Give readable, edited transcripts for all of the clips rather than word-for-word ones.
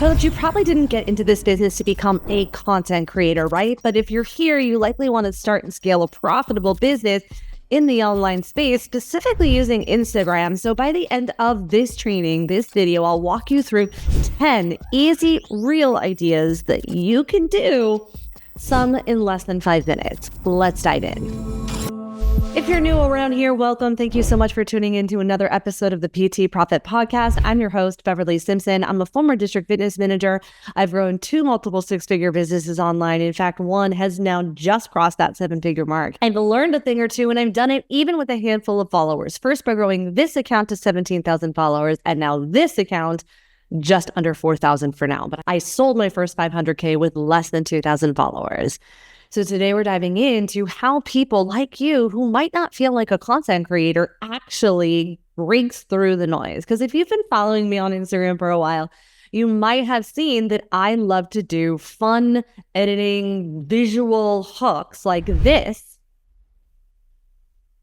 Coach, you probably didn't get into this business to become a content creator, right? But if you're here, you likely want to start and scale a profitable business in the online space, specifically using Instagram. So by the end of this training, this video, I'll walk you through 10 easy, real ideas that you can do, some in less than 5 minutes. Let's dive in. If you're new around here, welcome. Thank you so much for tuning in to another episode of the PT Profit Podcast. I'm your host, Beverly Simpson. I'm a former district fitness manager. I've grown 2 multiple 6-figure businesses online. In fact, one has now just crossed that 7-figure mark. I've learned a thing or two, and I've done it even with a handful of followers. First by growing this account to 17,000 followers, and now this account just under 4,000 for now. But I sold my first 500K with less than 2,000 followers. So today we're diving into how people like you who might not feel like a content creator actually breaks through the noise. Because if you've been following me on Instagram for a while, you might have seen that I love to do fun editing visual hooks like this.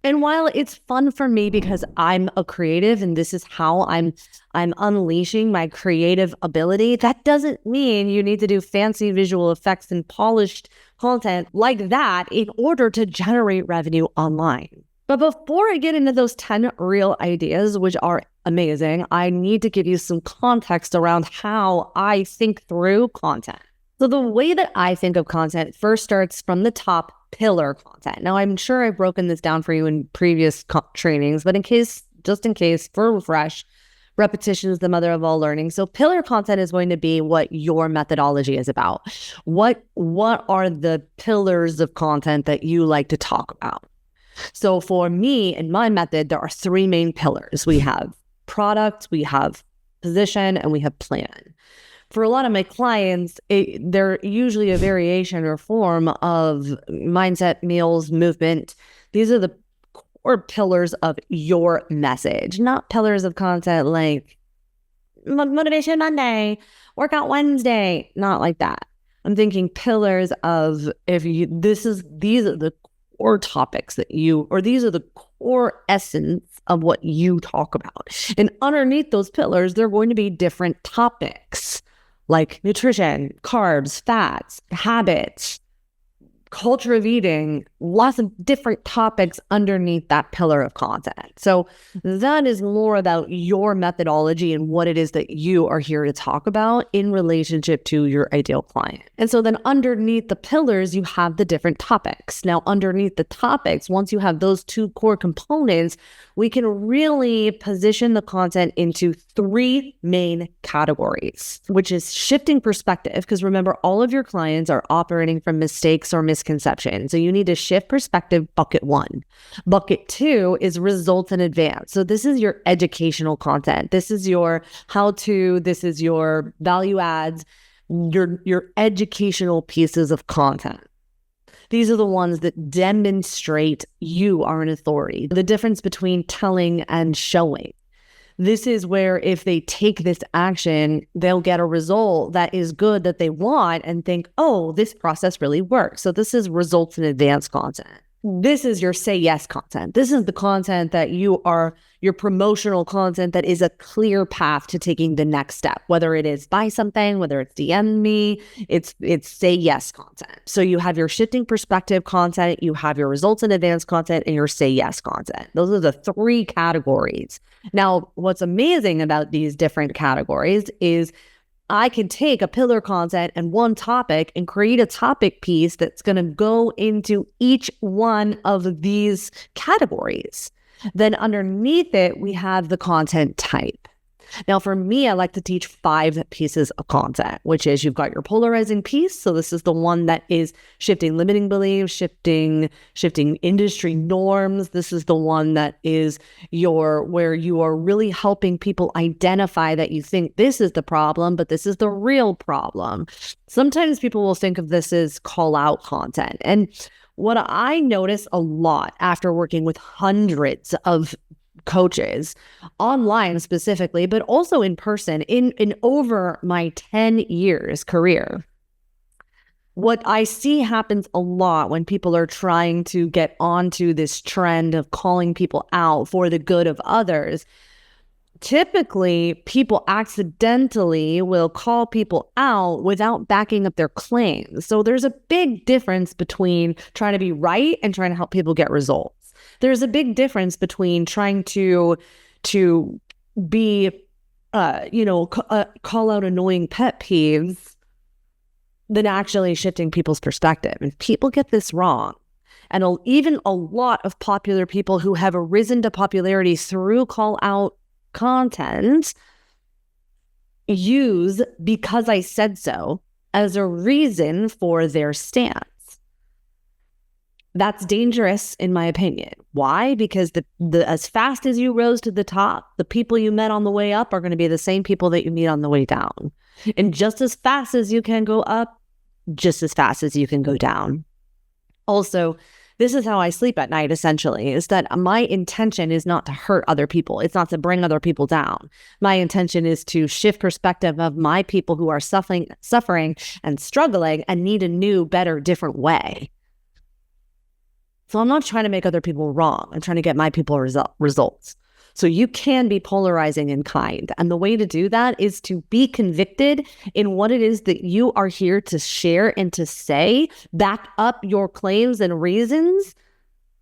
And while it's fun for me because I'm a creative and this is how I'm unleashing my creative ability, that doesn't mean you need to do fancy visual effects and polished content like that in order to generate revenue online. But before I get into those 10 real ideas, which are amazing, I need to give you some context around how I think through content. So the way that I think of content first starts from the top, pillar content. Now, I'm sure I've broken this down for you in previous trainings, but just in case, for a refresh, repetition is the mother of all learning. So pillar content is going to be what your methodology is about. What are the pillars of content that you like to talk about? So for me and my method, there are 3 main pillars. We have product, we have position, and we have plan. For a lot of my clients, they're usually a variation or form of mindset, meals, movement. These are the core pillars of your message, not pillars of content like Motivation Monday, Workout Wednesday, not like that. I'm thinking pillars of these are the core topics that these are the core essence of what you talk about. And underneath those pillars, there are going to be different topics like nutrition, carbs, fats, habits, culture of eating, lots of different topics underneath that pillar of content. So that is more about your methodology and what it is that you are here to talk about in relationship to your ideal client. And so then underneath the pillars, you have the different topics. Now, underneath the topics, once you have those 2 core components, we can really position the content into 3 main categories, which is shifting perspective. Because remember, all of your clients are operating from mistakes or misconceptions. So you need to shift perspective, bucket 1. Bucket 2 is results in advance. So this is your educational content. This is your how-to, this is your value adds, your educational pieces of content. These are the ones that demonstrate you are an authority. The difference between telling and showing. This is where if they take this action, they'll get a result that is good that they want and think, oh, this process really works. So this is results in advance content. This is your say yes content. This is the content that your promotional content that is a clear path to taking the next step, whether it is buy something, whether it's DM me, it's say yes content. So you have your shifting perspective content, you have your results in advance content, and your say yes content. Those are the 3 categories. Now, what's amazing about these different categories is I can take a pillar content and one topic and create a topic piece that's going to go into each one of these categories. Then underneath it, we have the content type. Now, for me, I like to teach 5 pieces of content, which is you've got your polarizing piece. So this is the one that is shifting limiting beliefs, shifting industry norms. This is the one that is where you are really helping people identify that you think this is the problem, but this is the real problem. Sometimes people will think of this as call out content. And what I notice a lot after working with hundreds of coaches online specifically, but also in person in over my 10 years career. What I see happens a lot when people are trying to get onto this trend of calling people out for the good of others, typically people accidentally will call people out without backing up their claims. So there's a big difference between trying to be right and trying to help people get results. There's a big difference between trying to be, call out annoying pet peeves than actually shifting people's perspective. And people get this wrong. And even a lot of popular people who have arisen to popularity through call out content use "because I said so" as a reason for their stance. That's dangerous, in my opinion. Why? Because the as fast as you rose to the top, the people you met on the way up are going to be the same people that you meet on the way down. And just as fast as you can go up, just as fast as you can go down. Also, this is how I sleep at night, essentially, is that my intention is not to hurt other people. It's not to bring other people down. My intention is to shift perspective of my people who are suffering and struggling and need a new, better, different way. So I'm not trying to make other people wrong. I'm trying to get my people results. So you can be polarizing and kind. And the way to do that is to be convicted in what it is that you are here to share and to say, back up your claims and reasons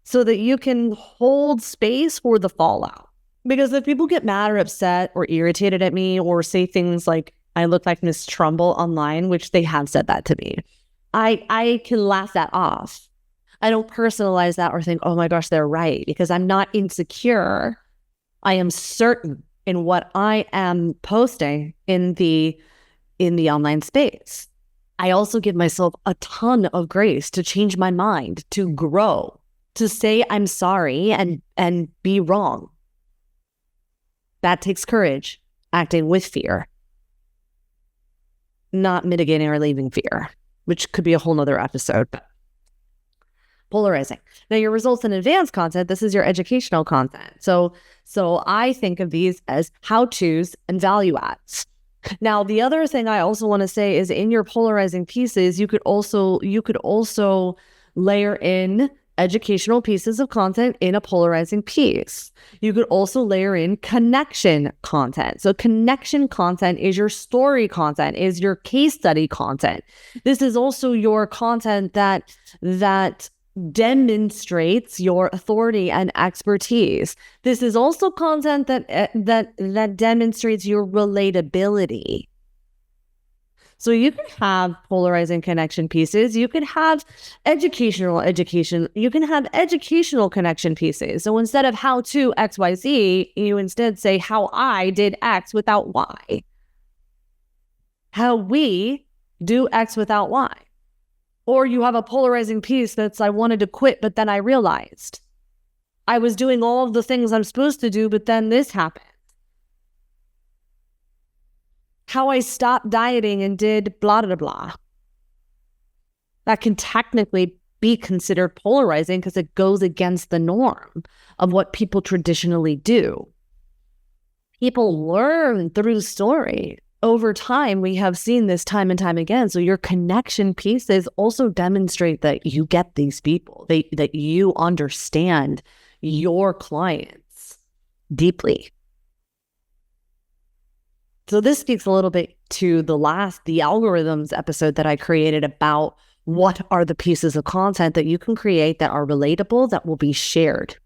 so that you can hold space for the fallout. Because if people get mad or upset or irritated at me or say things like, "I look like Miss Trumbull" online, which they have said that to me, I can laugh that off. I don't personalize that or think, "Oh my gosh, they're right," because I'm not insecure. I am certain in what I am posting in the online space. I also give myself a ton of grace to change my mind, to grow, to say I'm sorry and be wrong. That takes courage, acting with fear, not mitigating or leaving fear, which could be a whole nother episode. Polarizing. Now, your results in advanced content, this is your educational content. So I think of these as how-tos and value adds. Now, the other thing I also want to say is in your polarizing pieces, you could also layer in educational pieces of content in a polarizing piece. You could also layer in connection content. So connection content is your story content, is your case study content. This is also your content that demonstrates your authority and expertise. This is also content that demonstrates your relatability. So you can have polarizing connection pieces. You can have educational connection pieces. So instead of how to XYZ, you instead say how I did X without Y. How we do X without Y. Or you have a polarizing piece that's I wanted to quit, but then I realized I was doing all of the things I'm supposed to do, but then this happened. How I stopped dieting and did blah, blah, blah. That can technically be considered polarizing because it goes against the norm of what people traditionally do. People learn through story. Over time, we have seen this time and time again. So your connection pieces also demonstrate that you get these people, that you understand your clients deeply. So this speaks a little bit to the algorithms episode that I created about what are the pieces of content that you can create that are relatable, that will be shared.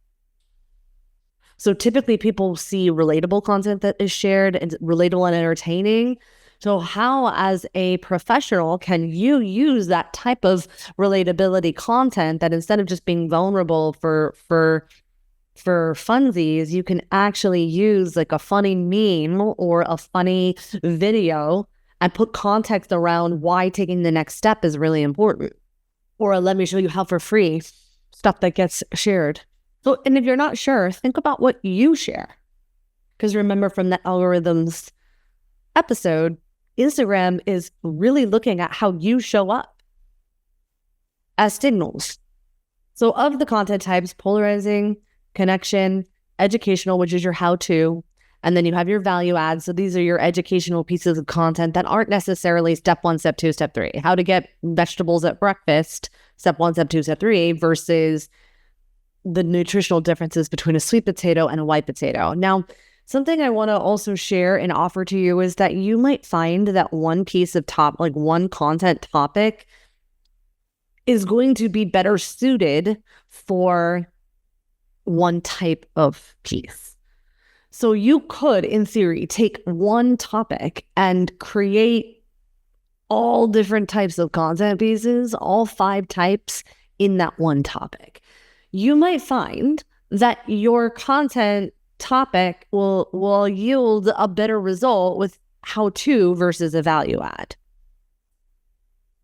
So typically people see relatable content that is shared and relatable and entertaining. So how, as a professional, can you use that type of relatability content that instead of just being vulnerable for funsies, you can actually use like a funny meme or a funny video and put context around why taking the next step is really important. Or let me show you how for free stuff that gets shared. So, and if you're not sure, think about what you share. Because remember from the algorithms episode, Instagram is really looking at how you show up as signals. So of the content types, polarizing, connection, educational, which is your how-to, and then you have your value adds. So these are your educational pieces of content that aren't necessarily step 1, step 2, step 3. How to get vegetables at breakfast, step 1, step 2, step 3, versus the nutritional differences between a sweet potato and a white potato. Now, Something I want to also share and offer to you is that you might find that one piece of one content topic is going to be better suited for one type of piece. So you could, in theory, take one topic and create all different types of content pieces, all 5 types in that one topic. You might find that your content topic will yield a better result with how to versus a value add.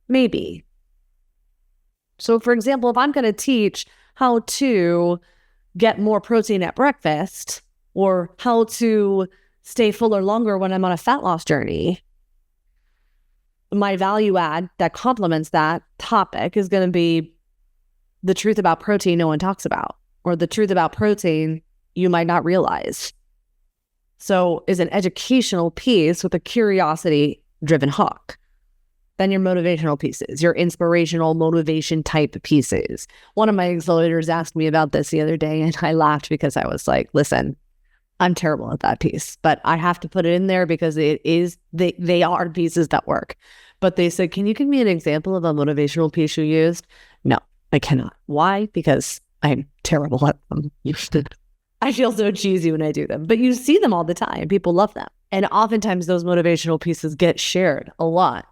Maybe. So for example, if I'm going to teach how to get more protein at breakfast or how to stay fuller longer when I'm on a fat loss journey, my value add that complements that topic is going to be the truth about protein no one talks about, or the truth about protein you might not realize. So is an educational piece with a curiosity driven hook. Then your motivational pieces, your inspirational motivation type pieces. One of my accelerators asked me about this the other day and I laughed because I was like, listen, I'm terrible at that piece, but I have to put it in there because they are pieces that work. But they said, can you give me an example of a motivational piece you used? No, I cannot. Why? Because I'm terrible at them. I feel so cheesy when I do them, but you see them all the time. People love them. And oftentimes those motivational pieces get shared a lot.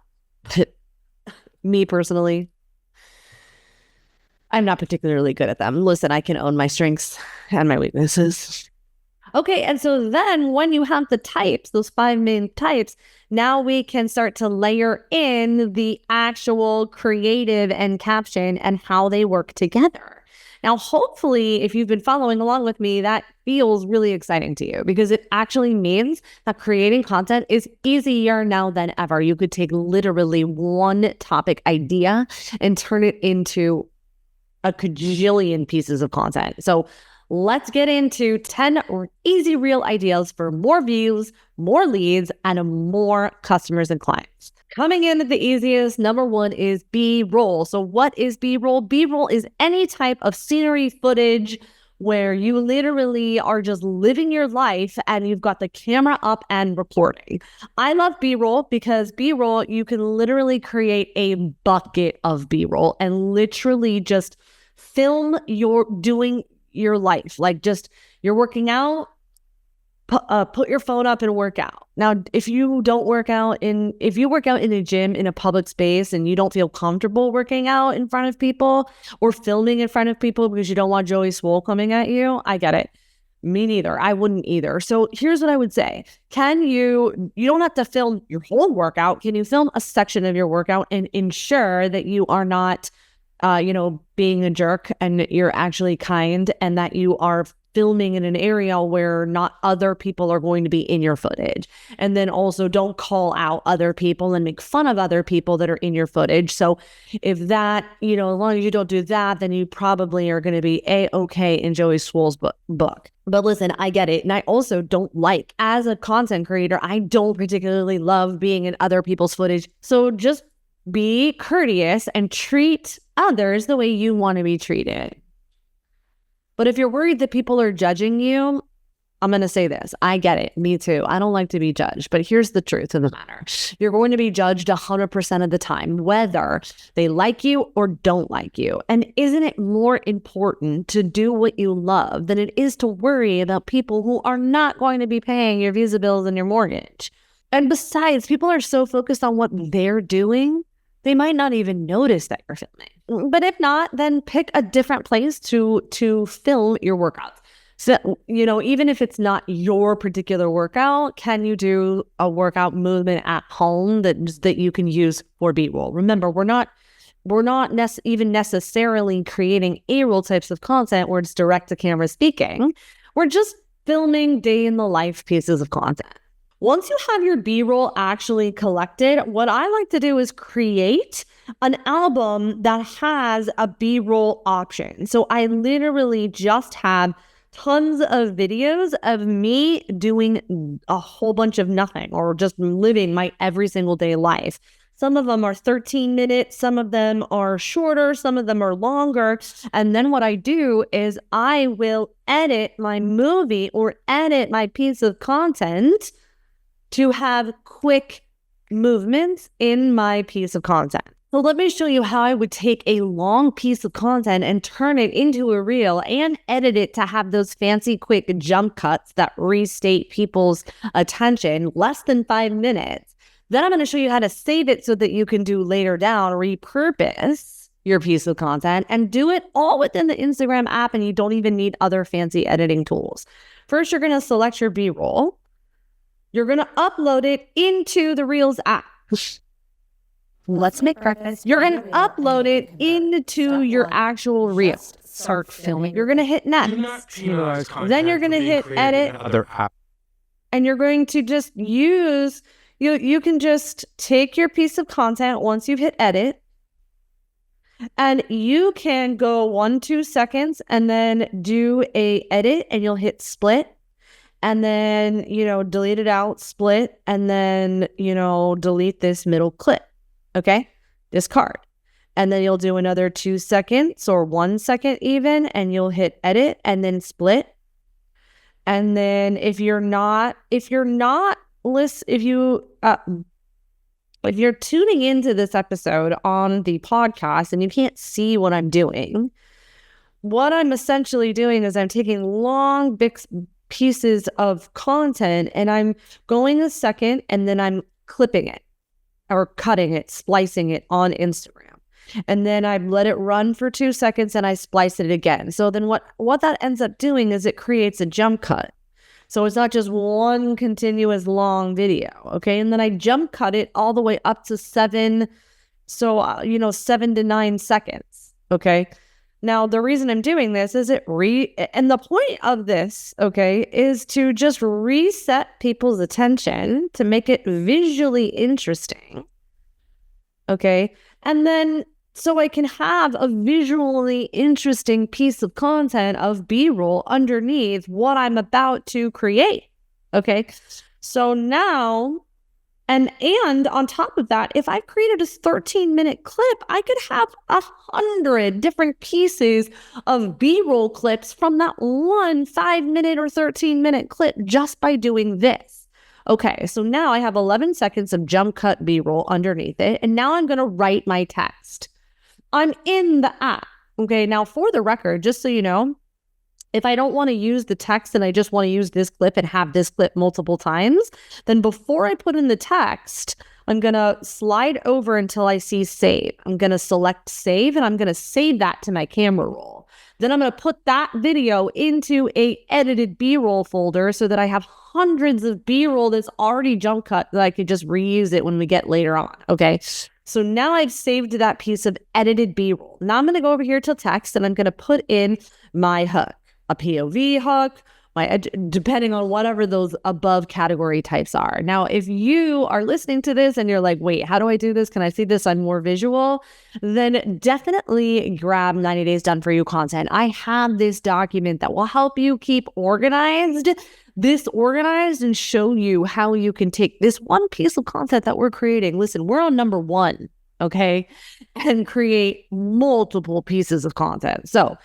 Me personally, I'm not particularly good at them. Listen, I can own my strengths and my weaknesses. Okay, and so then when you have the types, those 5 main types, now we can start to layer in the actual creative and caption and how they work together. Now, hopefully, if you've been following along with me, that feels really exciting to you because it actually means that creating content is easier now than ever. You could take literally one topic idea and turn it into a cajillion pieces of content. So let's get into 10 easy real ideas for more views, more leads, and more customers and clients. Coming in at the easiest, number 1 is B-roll. So what is B-roll? B-roll is any type of scenery footage where you literally are just living your life and you've got the camera up and recording. I love B-roll because B-roll, you can literally create a bucket of B-roll and literally just film doing your life. Like just you're working out, put your phone up and work out. Now, if you work out in a gym in a public space and you don't feel comfortable working out in front of people or filming in front of people because you don't want Joey Swole coming at you, I get it. Me neither. I wouldn't either. So here's what I would say. You don't have to film your whole workout. Can you film a section of your workout and ensure that you are not, being a jerk and you're actually kind and that you are filming in an area where not other people are going to be in your footage. And then also don't call out other people and make fun of other people that are in your footage. So if that, as long as you don't do that, then you probably are going to be A-okay in Joey Swole's book. But listen, I get it. And I also don't as a content creator, I don't particularly love being in other people's footage. So just be courteous and treat others the way you want to be treated. But if you're worried that people are judging you, I'm going to say this. I get it. Me too. I don't like to be judged. But here's the truth of the matter. You're going to be judged 100% of the time, whether they like you or don't like you. And isn't it more important to do what you love than it is to worry about people who are not going to be paying your visa bills and your mortgage? And besides, people are so focused on what they're doing, they might not even notice that you're filming. But if not, then pick a different place to film your workouts. So, even if it's not your particular workout, can you do a workout movement at home that you can use for B-roll? Remember, we're not even necessarily creating A-roll types of content where it's direct to camera speaking. We're just filming day in the life pieces of content. Once you have your B-roll actually collected, what I like to do is create an album that has a B-roll option. So I literally just have tons of videos of me doing a whole bunch of nothing or just living my every single day life. Some of them are 13 minutes. Some of them are shorter. Some of them are longer. And then what I do is I will edit my movie or edit my piece of content to have quick movements in my piece of content. So let me show you how I would take a long piece of content and turn it into a reel and edit it to have those fancy quick jump cuts that restate people's attention, less than 5 minutes. Then I'm going to show you how to save it so that you can do later down, repurpose your piece of content and do it all within the Instagram app, and you don't even need other fancy editing tools. First, you're going to select your B-roll. You're going to upload it into the Reels app. Let's make breakfast. You're going to upload it into your actual reel. Start filming. You're going to hit next. Then you're going to hit edit. And you're going to just use, you can just take your piece of content once you've hit edit. And you can go 1-2 seconds and then do a edit, and you'll hit split. And then, delete it out, split, and then, delete this middle clip. Okay, discard. And then you'll do another 2 seconds or 1 second even, and you'll hit edit and then split. And then if you're tuning into this episode on the podcast and you can't see what I'm doing, what I'm essentially doing is I'm taking long big pieces of content and I'm going a second and then I'm clipping it or cutting it, splicing it on Instagram. And then I let it run for 2 seconds and I splice it again. So then what that ends up doing is it creates a jump cut. So it's not just one continuous long video, okay? And then I jump cut it all the way up to 7 to 9 seconds, okay? Now, the reason I'm doing this is and the point of this, okay, is to just reset people's attention to make it visually interesting, okay? And then so I can have a visually interesting piece of content of B-roll underneath what I'm about to create, okay? So now, and on top of that, if I created a 13-minute clip, I could have 100 different pieces of B-roll clips from that one 5-minute or 13-minute clip just by doing this. Okay, so now I have 11 seconds of jump cut B-roll underneath it, and now I'm going to write my text. I'm in the app. Okay, now for the record, just so you know, if I don't want to use the text and I just want to use this clip and have this clip multiple times, then before I put in the text, I'm going to slide over until I see save. I'm going to select save and I'm going to save that to my camera roll. Then I'm going to put that video into a edited B-roll folder so that I have hundreds of B-roll that's already jump cut that I could just reuse it when we get later on. Okay. So now I've saved that piece of edited B-roll. Now I'm going to go over here to text and I'm going to put in my hook, a POV hook, depending on whatever those above category types are. Now, if you are listening to this and you're like, wait, how do I do this? Can I see this on more visual? Then definitely grab 90 Days Done For You content. I have this document that will help you keep organized and show you how you can take this one piece of content that we're creating. Listen, we're on number 1, okay? And create multiple pieces of content. So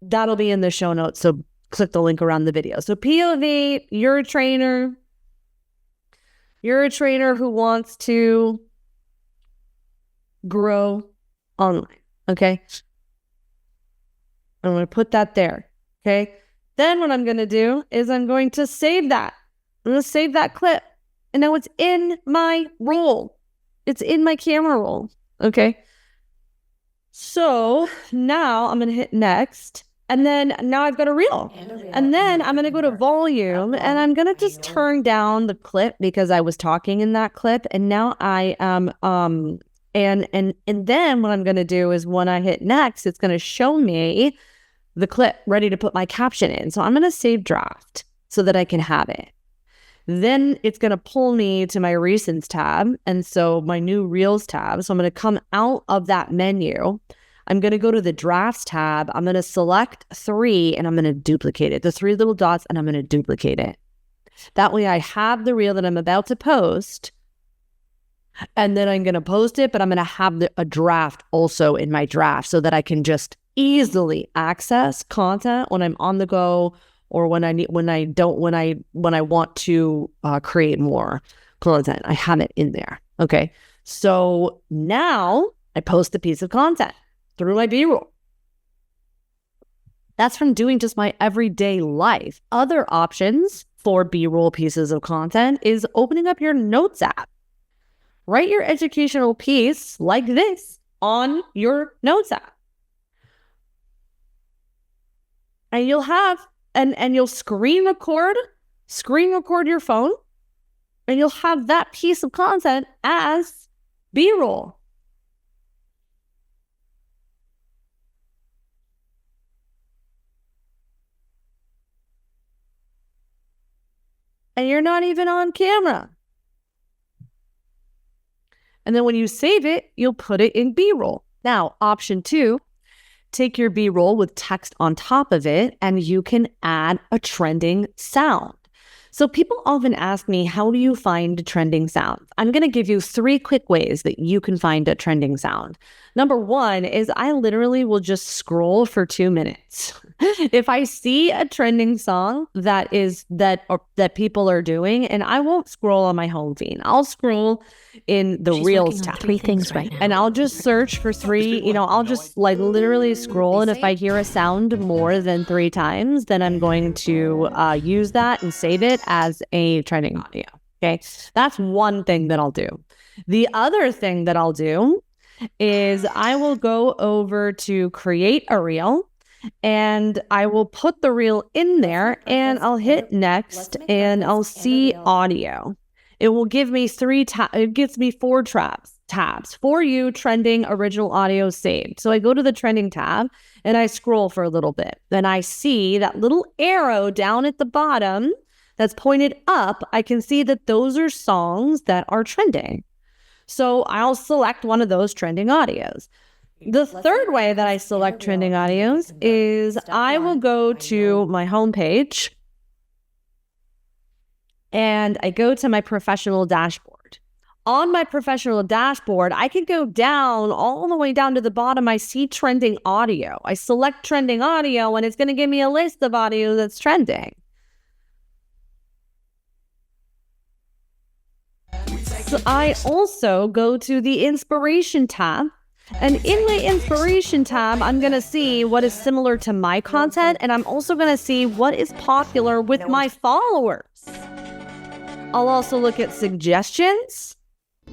that'll be in the show notes. So click the link around the video. So POV, you're a trainer. You're a trainer who wants to grow online, okay? I'm going to put that there, okay? Then what I'm going to do is I'm going to save that. I'm going to save that clip. And now it's in my roll. It's in my camera roll, okay? So now I'm going to hit next. And then now I've got a reel. And then I'm going to go to volume and I'm going to just turn down the clip because I was talking in that clip. And now I am, and then what I'm going to do is when I hit next, it's going to show me the clip ready to put my caption in. So I'm going to save draft so that I can have it. Then it's going to pull me to my recents tab. And so my new reels tab. So I'm going to come out of that menu. I'm going to go to the drafts tab. I'm going to select 3 and I'm going to duplicate it. The 3 little dots, and I'm going to duplicate it. That way I have the reel that I'm about to post And then I'm going to post it, but I'm going to have a draft also in my draft so that I can just easily access content when I'm on the go or when I want to create more content. I have it in there. Okay. So now I post a piece of content through my B-roll. That's from doing just my everyday life. Other options for B-roll pieces of content is opening up your notes app. Write your educational piece like this on your notes app. And you'll have, and you'll screen record your phone, and you'll have that piece of content as B-roll. And you're not even on camera. And then when you save it, you'll put it in B-roll. Now, option 2, take your B-roll with text on top of it, and you can add a trending sound. So people often ask me, how do you find trending sounds? I'm going to give you 3 quick ways that you can find a trending sound. Number 1 is I literally will just scroll for 2 minutes. If I see a trending song that people are doing, and I won't scroll on my home feed. I'll scroll in the Reels tab. 3 things right now. And I'll just search for 3, I'll just literally scroll. And if I hear a sound more than 3 times, then I'm going to use that and save it as a trending audio. Okay. That's one thing that I'll do. The other thing that I'll do is I will go over to create a reel, and I will put the reel in there, and I'll hit next, and I'll see audio. It will give me 4 tabs for you, trending, original audio, saved. So I go to the trending tab and I scroll for a little bit. Then I see that little arrow down at the bottom that's pointed up. I can see that those are songs that are trending. So I'll select one of those trending audios. The third way that I select trending audios is I will go to my homepage and I go to my professional dashboard. On my professional dashboard, I can go down all the way down to the bottom. I see trending audio. I select trending audio, and it's going to give me a list of audio that's trending. So I also go to the inspiration tab. And in my inspiration tab, I'm going to see what is similar to my content, and I'm also going to see what is popular with my followers. I'll also look at suggestions,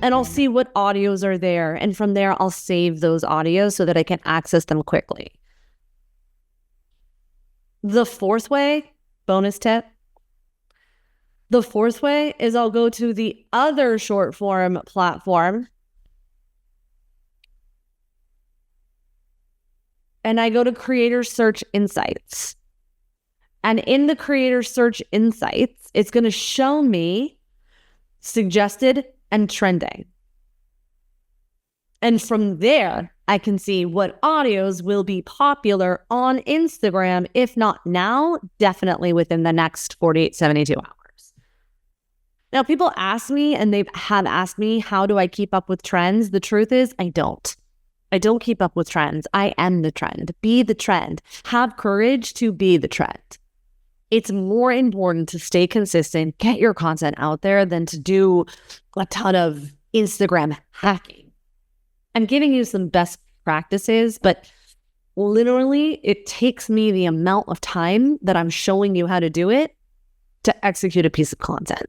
and I'll see what audios are there. And from there, I'll save those audios so that I can access them quickly. The fourth way, bonus tip, the fourth way is I'll go to the other short form platform, and I go to Creator Search Insights. And in the Creator Search Insights, it's going to show me suggested and trending. And from there, I can see what audios will be popular on Instagram. If not now, definitely within the next 48, 72 hours. Now, people ask me, and they have asked me, how do I keep up with trends? The truth is, I don't keep up with trends. I am the trend. Be the trend. Have courage to be the trend. It's more important to stay consistent, get your content out there, than to do a ton of Instagram hacking. I'm giving you some best practices, but literally it takes me the amount of time that I'm showing you how to do it to execute a piece of content.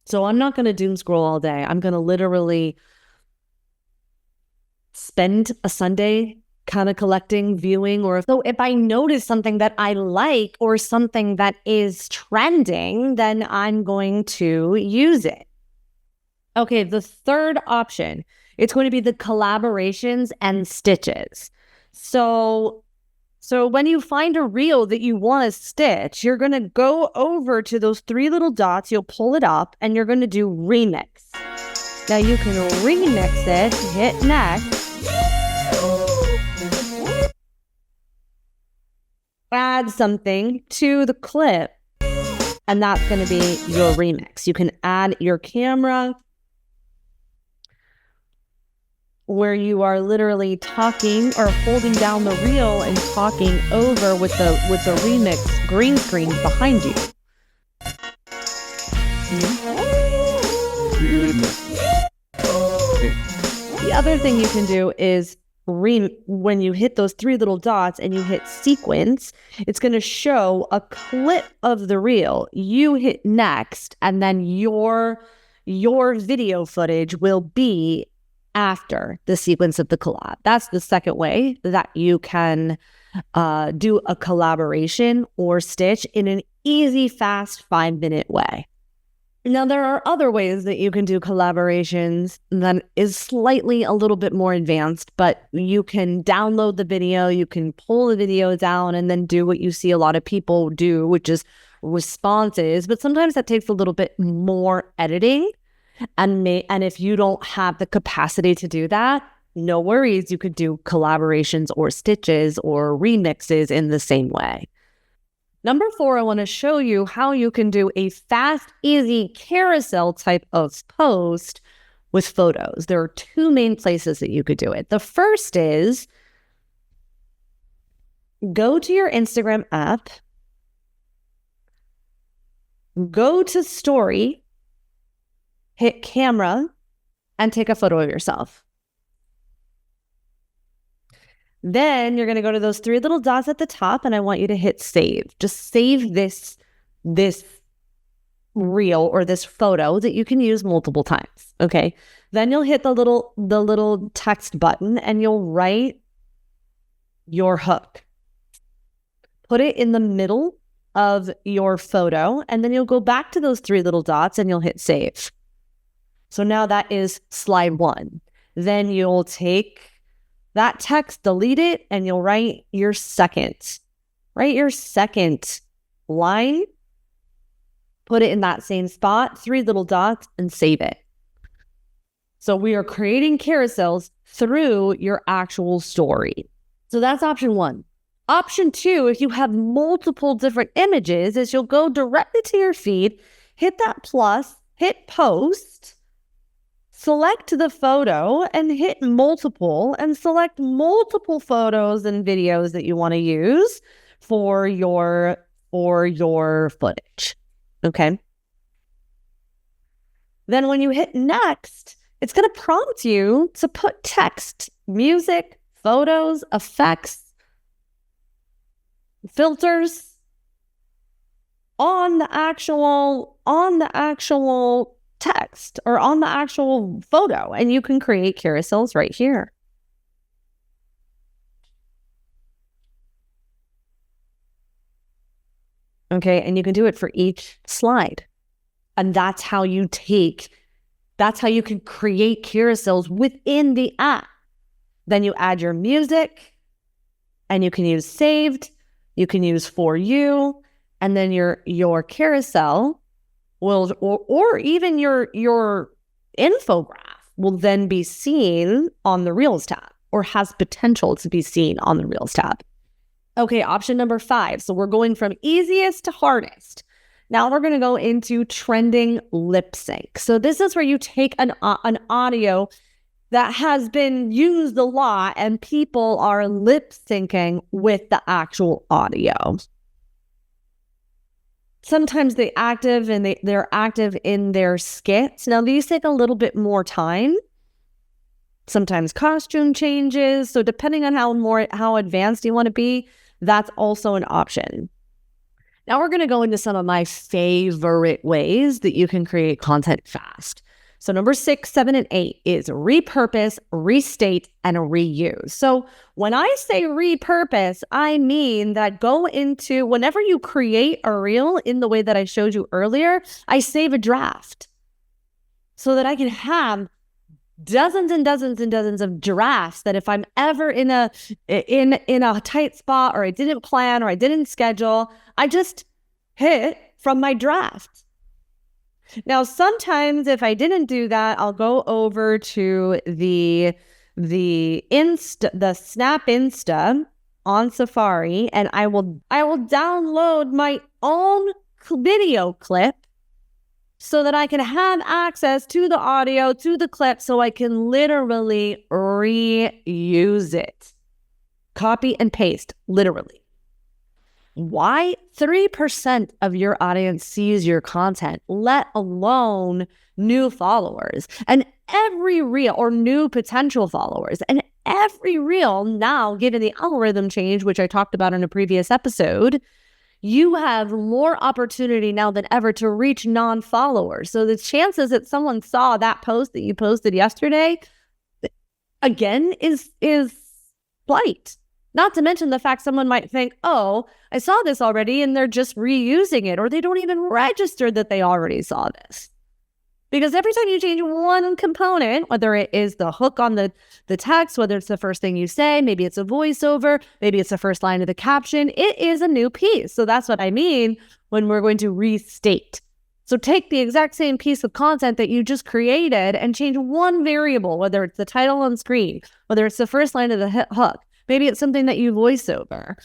So I'm not going to doom scroll all day. I'm going to literally spend a Sunday kind of collecting, viewing, or if I notice something that I like or something that is trending, then I'm going to use it. Okay, the third option, it's going to be the collaborations and stitches. So when you find a reel that you want to stitch, you're going to go over to those 3 little dots, you'll pull it up, and you're going to do remix. Now you can remix it, hit next, add something to the clip, and that's going to be your remix. You can add your camera, where you are literally talking or holding down the reel and talking over with the remix green screen behind you. The other thing you can do is when you hit those three little dots and you hit sequence, it's going to show a clip of the reel. You hit next, and then your video footage will be after the sequence of the collab. That's the second way that you can do a collaboration or stitch in an easy, fast 5-minute way. Now, there are other ways that you can do collaborations that is slightly a little bit more advanced, but you can download the video, you can pull the video down, and then do what you see a lot of people do, which is responses. But sometimes that takes a little bit more editing. And if you don't have the capacity to do that, no worries. You could do collaborations or stitches or remixes in the same way. Number 4, I want to show you how you can do a fast, easy carousel type of post with photos. There are 2 main places that you could do it. The first is go to your Instagram app, go to story, hit camera, and take a photo of yourself. Then you're going to go to those 3 little dots at the top, and I want you to hit save. Just save this reel or this photo that you can use multiple times. Okay. Then you'll hit the little text button, and you'll write your hook. Put it in the middle of your photo, and then you'll go back to those 3 little dots and you'll hit save. So now that is slide 1. Then you'll take that text, delete it, and you'll write your second line, put it in that same spot, 3 little dots, and save it. So we are creating carousels through your actual story. So that's option 1. Option 2, if you have multiple different images, is you'll go directly to your feed, hit that plus, hit post, select the photo and hit multiple, and select multiple photos and videos that you want to use for your footage. Okay. Then when you hit next, it's going to prompt you to put text, music, photos, effects, filters on the actual text or on the actual photo, and you can create carousels right here. Okay, and you can do it for each slide. And that's how you can create carousels within the app. Then you add your music, and you can use saved, you can use for you, and then your carousel will, or even your infograph will then be seen on the Reels tab, or has potential to be seen on the Reels tab. Okay, option number 5. So we're going from easiest to hardest. Now we're going to go into trending lip sync. So this is where you take an audio that has been used a lot and people are lip syncing with the actual audio. Sometimes they're active in their skits. Now these take a little bit more time. Sometimes costume changes. So depending on how advanced you want to be, that's also an option. Now we're going to go into some of my favorite ways that you can create content fast. So number 6, 7, and 8 is repurpose, restate, and reuse. So when I say repurpose, I mean that go into, whenever you create a reel in the way that I showed you earlier, I save a draft so that I can have dozens and dozens and dozens of drafts that if I'm ever in a tight spot, or I didn't plan, or I didn't schedule, I just hit from my draft. Now, sometimes if I didn't do that, I'll go over to the Snap Insta on Safari, and I will download my own video clip so that I can have access to the audio, to the clip, so I can literally reuse it. Copy and paste, literally. Why? 3% of your audience sees your content, let alone new followers. And every reel, or new potential followers, and every reel now, given the algorithm change, which I talked about in a previous episode, you have more opportunity now than ever to reach non-followers. So the chances that someone saw that post that you posted yesterday, again, is slight. Not to mention the fact someone might think, oh, I saw this already, and they're just reusing it, or they don't even register that they already saw this. Because every time you change one component, whether it is the hook on the text, whether it's the first thing you say, maybe it's a voiceover, maybe it's the first line of the caption, it is a new piece. So that's what I mean when we're going to restate. So take the exact same piece of content that you just created and change one variable, whether it's the title on screen, whether it's the first line of the hook. Maybe it's something that you voice over.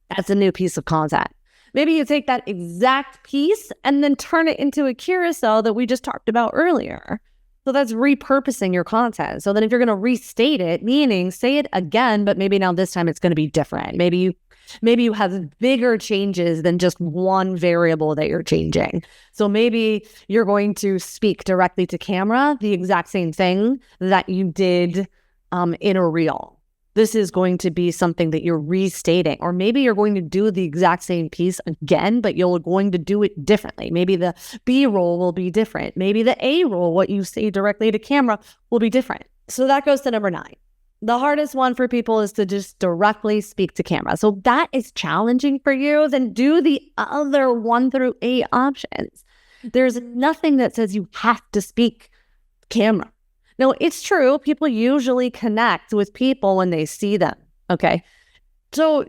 That's a new piece of content. Maybe you take that exact piece and then turn it into a carousel that we just talked about earlier. So that's repurposing your content. So then if you're going to restate it, meaning say it again, but maybe now this time it's going to be different. Maybe you have bigger changes than just one variable that you're changing. So maybe you're going to speak directly to camera, the exact same thing that you did in a reel. This is going to be something that you're restating, or maybe you're going to do the exact same piece again, but you're going to do it differently. Maybe the B-roll will be different. Maybe the A-roll, what you say directly to camera, will be different. So that goes to number 9. The hardest one for people is to just directly speak to camera. So that is challenging for you. Then do the other 1 through 8 options. There's nothing that says you have to speak camera. No, it's true. People usually connect with people when they see them. Okay. So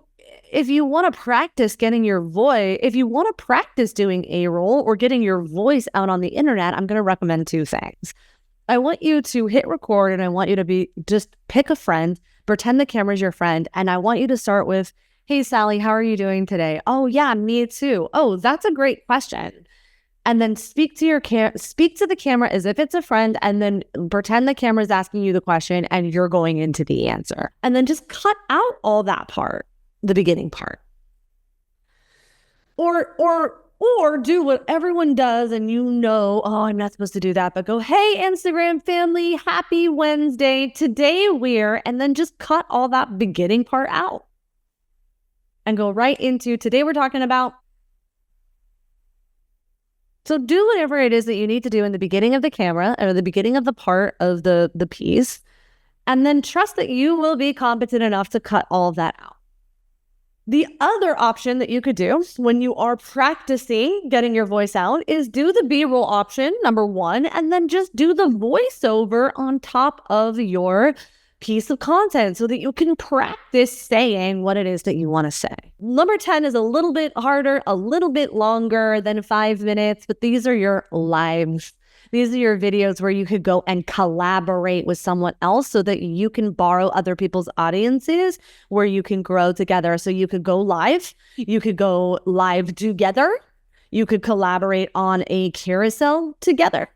if you want to practice getting your voice, if you want to practice doing A-roll or getting your voice out on the internet, I'm going to recommend 2 things. I want you to hit record, and I want you to just pick a friend, pretend the camera's your friend. And I want you to start with, hey, Sally, how are you doing today? Oh yeah, me too. Oh, that's a great question. And then speak to the camera as if it's a friend, and then pretend the camera's asking you the question and you're going into the answer. And then just cut out all that part, the beginning part. Or do what everyone does, and oh, I'm not supposed to do that, but go, hey, Instagram family, happy Wednesday. Today and then just cut all that beginning part out and go right into today we're talking about. So do whatever it is that you need to do in the beginning of the camera or the beginning of the part of the piece, and then trust that you will be competent enough to cut all of that out. The other option that you could do when you are practicing getting your voice out is do the B-roll option, number 1, and then just do the voiceover on top of your piece of content so that you can practice saying what it is that you want to say. Number 10 is a little bit harder, a little bit longer than 5 minutes, but these are your lives. These are your videos where you could go and collaborate with someone else so that you can borrow other people's audiences, where you can grow together. So you could go live together. You could collaborate on a carousel together.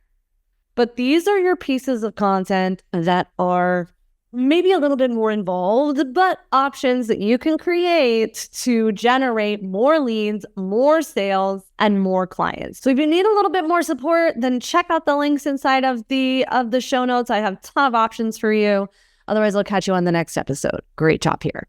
But these are your pieces of content that are maybe a little bit more involved, but options that you can create to generate more leads, more sales, and more clients. So if you need a little bit more support, then check out the links inside of the show notes. I have a ton of options for you. Otherwise, I'll catch you on the next episode. Great job here.